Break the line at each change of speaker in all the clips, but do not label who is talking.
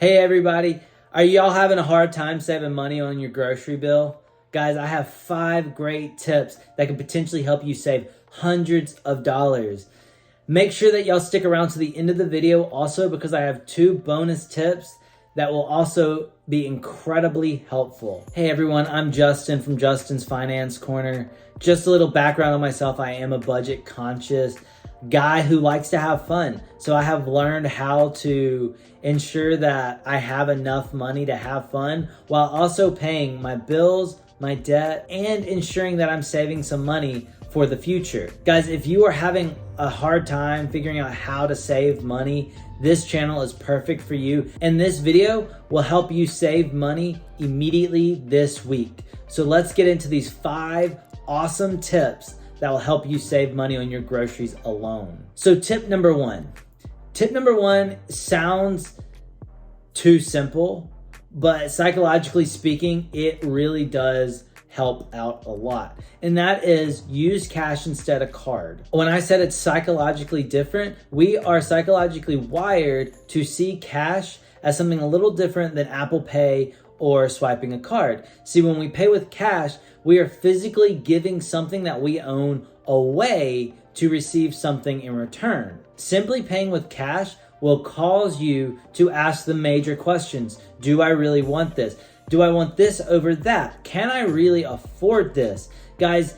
Hey everybody, are y'all having a hard time saving money on your grocery bill? Guys, I have 5 great tips that can potentially help you save hundreds of dollars. Make sure that y'all stick around to the end of the video also because I have 2 bonus tips that will also be incredibly helpful. Hey everyone, I'm Justin from Justin's Finance Corner. Just a little background on myself. I am a budget conscious guy who likes to have fun. So I have learned how to ensure that I have enough money to have fun while also paying my bills, my debt, and ensuring that I'm saving some money for the future. Guys, if you are having a hard time figuring out how to save money, this channel is perfect for you. And this video will help you save money immediately this week. So let's get into these 5 awesome tips that will help you save money on your groceries alone. So tip number 1. Tip number 1 sounds too simple, but psychologically speaking, it really does help out a lot. And that is use cash instead of card. When I said it's psychologically different, we are psychologically wired to see cash as something a little different than Apple Pay or swiping a card. See, when we pay with cash, we are physically giving something that we own away to receive something in return. Simply paying with cash will cause you to ask the major questions. Do I really want this? Do I want this over that? Can I really afford this? Guys,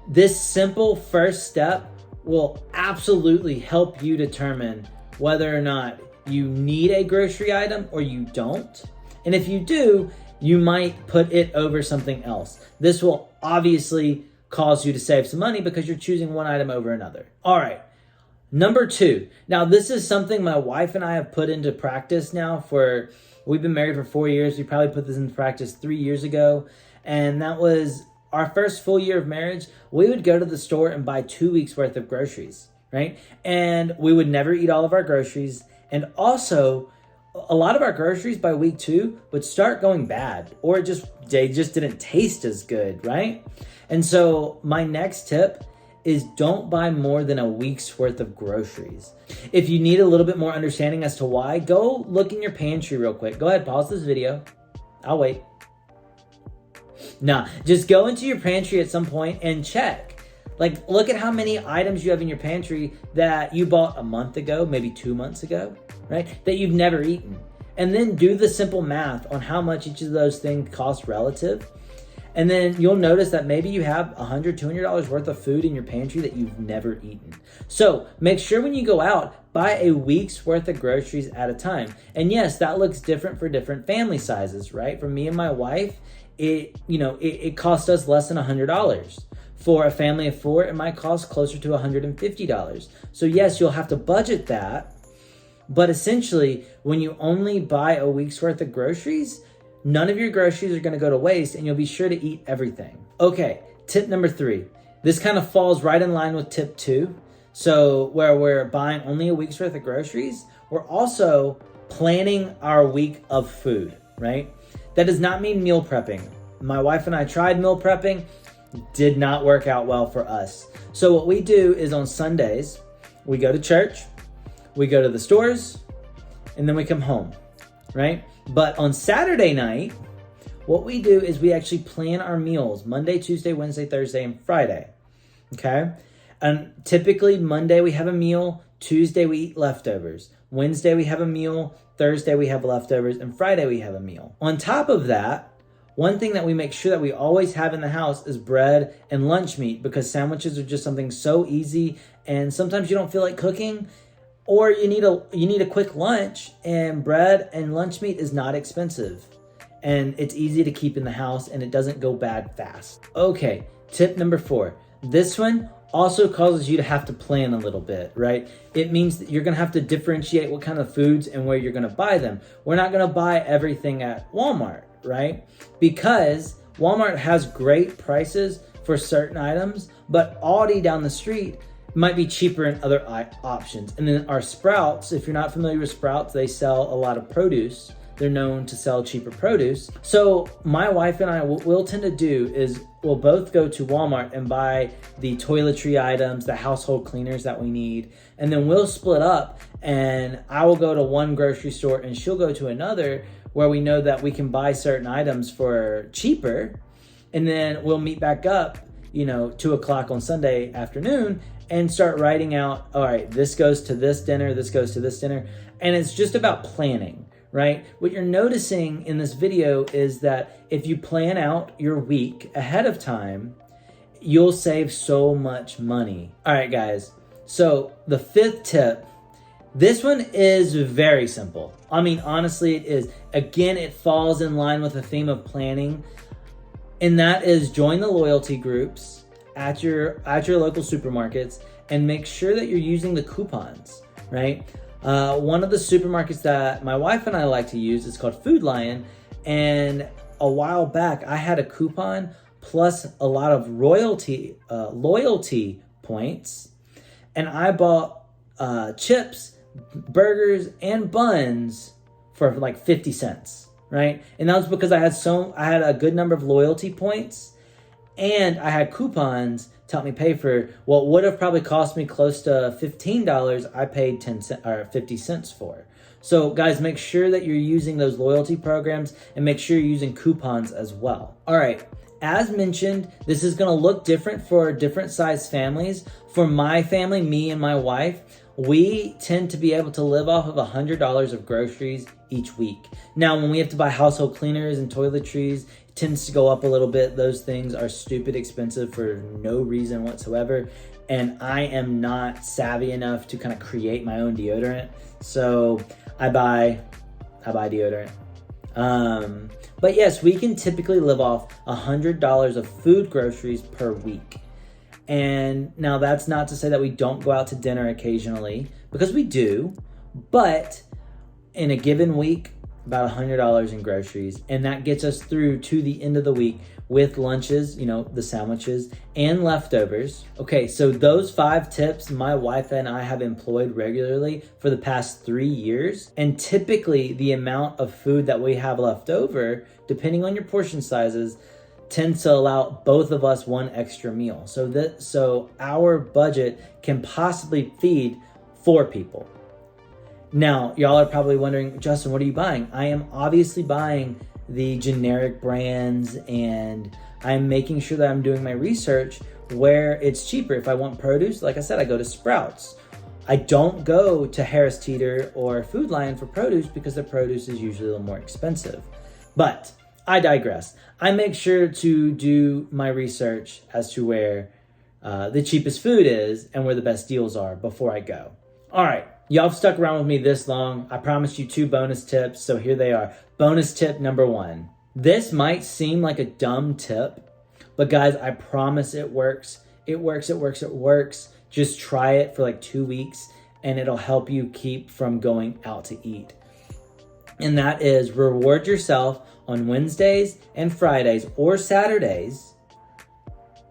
this simple first step will absolutely help you determine whether or not you need a grocery item or you don't. And if you do, you might put it over something else. This will obviously cause you to save some money because you're choosing one item over another. All right, number 2. Now, this is something my wife and I have put into practice now we've been married for 4 years. We probably put this into practice 3 years ago. And that was our first full year of marriage. We would go to the store and buy 2 weeks worth of groceries, right? And we would never eat all of our groceries. And also, a lot of our groceries by week 2 would start going bad or they just didn't taste as good, right? And so my next tip is don't buy more than a week's worth of groceries. If you need a little bit more understanding as to why, go look in your pantry real quick. Go ahead, pause this video. I'll wait. Nah, just go into your pantry at some point and check. Like, look at how many items you have in your pantry that you bought a month ago, maybe 2 months ago, right? That you've never eaten. And then do the simple math on how much each of those things cost relative. And then you'll notice that maybe you have $100, $200 worth of food in your pantry that you've never eaten. So make sure when you go out, buy a week's worth of groceries at a time. And yes, that looks different for different family sizes, right? For me and my wife, it cost us less than $100. For a family of 4, it might cost closer to $150. So yes, you'll have to budget that. But essentially, when you only buy a week's worth of groceries, none of your groceries are going to go to waste and you'll be sure to eat everything. Okay, tip number 3. This kind of falls right in line with tip 2. So where we're buying only a week's worth of groceries, we're also planning our week of food, right? That does not mean meal prepping. My wife and I tried meal prepping, did not work out well for us. So what we do is on Sundays, we go to church, we go to the stores, and then we come home, right? But on Saturday night, what we do is we actually plan our meals Monday, Tuesday, Wednesday, Thursday, and Friday, okay? And typically Monday we have a meal, Tuesday we eat leftovers, Wednesday we have a meal, Thursday we have leftovers, and Friday we have a meal. On top of that, one thing that we make sure that we always have in the house is bread and lunch meat because sandwiches are just something so easy and sometimes you don't feel like cooking or you need a quick lunch, and bread and lunch meat is not expensive and it's easy to keep in the house and it doesn't go bad fast. Okay, tip number 4. This one also causes you to have to plan a little bit, right? It means that you're gonna have to differentiate what kind of foods and where you're gonna buy them. We're not gonna buy everything at Walmart, right? Because Walmart has great prices for certain items, but Aldi down the street might be cheaper in other options. And then our Sprouts, if you're not familiar with Sprouts, they sell a lot of produce they're known to sell cheaper produce. So my wife and I, what we'll tend to do is we'll both go to Walmart and buy the toiletry items, the household cleaners that we need, and then we'll split up, and I will go to one grocery store and she'll go to another where we know that we can buy certain items for cheaper, and then we'll meet back up, 2:00 on Sunday afternoon and start writing out, all right, this goes to this dinner, this goes to this dinner. And it's just about planning, right? What you're noticing in this video is that if you plan out your week ahead of time, you'll save so much money. All right, guys. So the 5th tip, this one is very simple. I mean, honestly, it is. Again, it falls in line with the theme of planning, and that is join the loyalty groups at your local supermarkets and make sure that you're using the coupons, right? One of the supermarkets that my wife and I like to use is called Food Lion, and a while back I had a coupon plus a lot of loyalty points, and I bought chips, burgers, and buns for like 50 cents, right? And that was because I had a good number of loyalty points, and I had coupons to help me pay for what would have probably cost me close to $15. I paid 50 cents for. So guys, make sure that you're using those loyalty programs and make sure you're using coupons as well. All right, as mentioned, this is gonna look different for different size families. For my family, me and my wife, we tend to be able to live off of $100 of groceries each week. Now, when we have to buy household cleaners and toiletries, it tends to go up a little bit. Those things are stupid expensive for no reason whatsoever. And I am not savvy enough to kind of create my own deodorant. So I buy deodorant. But yes, we can typically live off $100 of food groceries per week. And now that's not to say that we don't go out to dinner occasionally, because we do, but in a given week, about $100 in groceries. And that gets us through to the end of the week with lunches, the sandwiches and leftovers. Okay, so those 5 tips my wife and I have employed regularly for the past 3 years. And typically the amount of food that we have left over, depending on your portion sizes, tends to allow both of us one extra meal. So our budget can possibly feed 4 people. Now, y'all are probably wondering, Justin, what are you buying? I am obviously buying the generic brands, and I'm making sure that I'm doing my research where it's cheaper. If I want produce, like I said, I go to Sprouts. I don't go to Harris Teeter or Food Lion for produce because the produce is usually a little more expensive. But I digress. I make sure to do my research as to where the cheapest food is and where the best deals are before I go. All right, y'all have stuck around with me this long. I promised you 2 bonus tips, so here they are. Bonus tip number 1. This might seem like a dumb tip, but guys, I promise it works. It works. Just try it for like 2 weeks and it'll help you keep from going out to eat. And that is reward yourself on Wednesdays and Fridays or Saturdays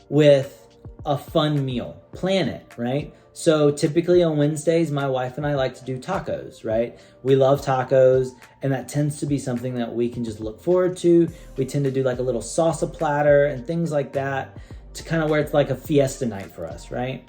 with a fun meal. Plan it, right? So typically on Wednesdays, my wife and I like to do tacos, right? We love tacos, and that tends to be something that we can just look forward to. We tend to do like a little salsa platter and things like that to kind of where it's like a fiesta night for us, right?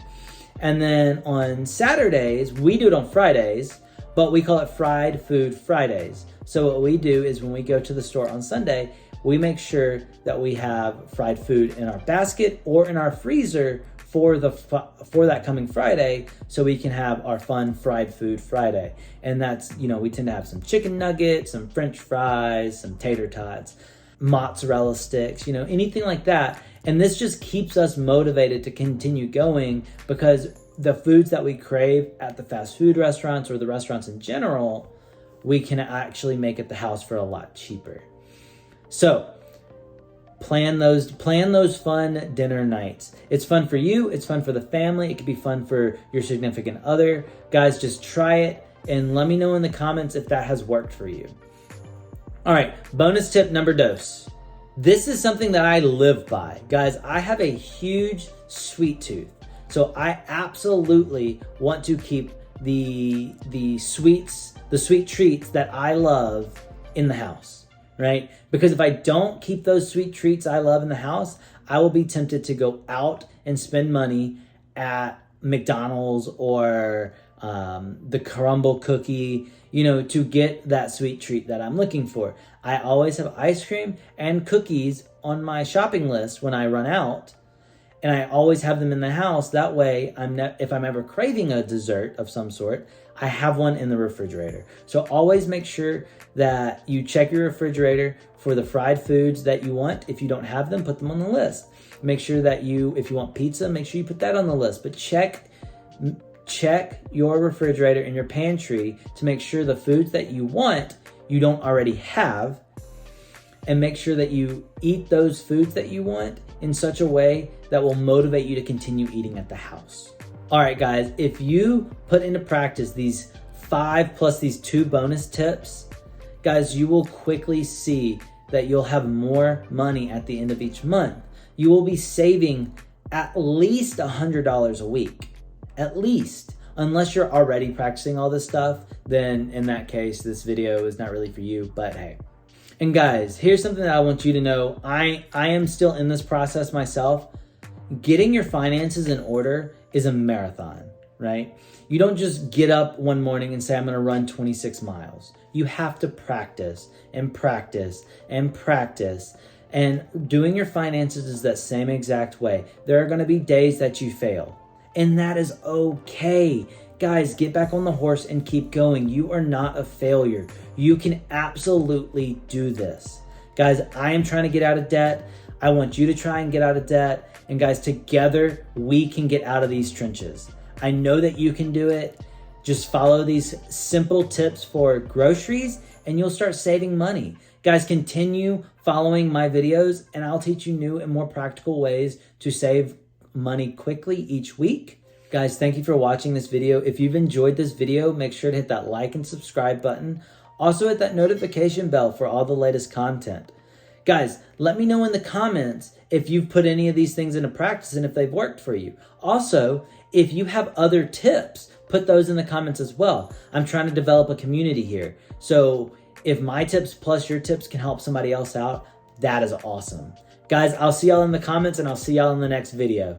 And then on Saturdays, we do it on Fridays, but we call it Fried Food Fridays. So what we do is when we go to the store on Sunday, we make sure that we have fried food in our basket or in our freezer for that coming Friday, so we can have our fun Fried Food Friday. And that's, we tend to have some chicken nuggets, some French fries, some tater tots, mozzarella sticks, anything like that. And this just keeps us motivated to continue going, because the foods that we crave at the fast food restaurants or the restaurants in general, we can actually make at the house for a lot cheaper. So plan those fun dinner nights. It's fun for you. It's fun for the family. It could be fun for your significant other. Guys, just try it and let me know in the comments if that has worked for you. All right, bonus tip number 2. This is something that I live by. Guys, I have a huge sweet tooth. So I absolutely want to keep the sweet treats that I love in the house, right? Because if I don't keep those sweet treats I love in the house, I will be tempted to go out and spend money at McDonald's or the crumble cookie, to get that sweet treat that I'm looking for. I always have ice cream and cookies on my shopping list when I run out, and I always have them in the house. That way, if I'm ever craving a dessert of some sort, I have one in the refrigerator. So always make sure that you check your refrigerator for the fried foods that you want. If you don't have them, put them on the list. Make sure that if you want pizza, make sure you put that on the list. But check your refrigerator and your pantry to make sure the foods that you want, you don't already have. And make sure that you eat those foods that you want in such a way that will motivate you to continue eating at the house. All right, guys, if you put into practice these 5 plus these 2 bonus tips, guys, you will quickly see that you'll have more money at the end of each month. You will be saving at least $100 a week, at least. Unless you're already practicing all this stuff, then in that case, this video is not really for you, but hey. And guys, here's something that I want you to know. I am still in this process myself. Getting your finances in order is a marathon, right? You don't just get up one morning and say, I'm gonna run 26 miles. You have to practice and practice and practice. And doing your finances is that same exact way. There are gonna be days that you fail, and that is okay. Guys, get back on the horse and keep going. You are not a failure. You can absolutely do this. Guys, I am trying to get out of debt. I want you to try and get out of debt. And guys, together we can get out of these trenches. I know that you can do it. Just follow these simple tips for groceries and you'll start saving money. Guys, continue following my videos and I'll teach you new and more practical ways to save money quickly each week. Guys, thank you for watching this video. If you've enjoyed this video, make sure to hit that like and subscribe button. Also hit that notification bell for all the latest content. Guys, let me know in the comments if you've put any of these things into practice and if they've worked for you. Also, if you have other tips, put those in the comments as well. I'm trying to develop a community here. So if my tips plus your tips can help somebody else out, that is awesome. Guys, I'll see y'all in the comments and I'll see y'all in the next video.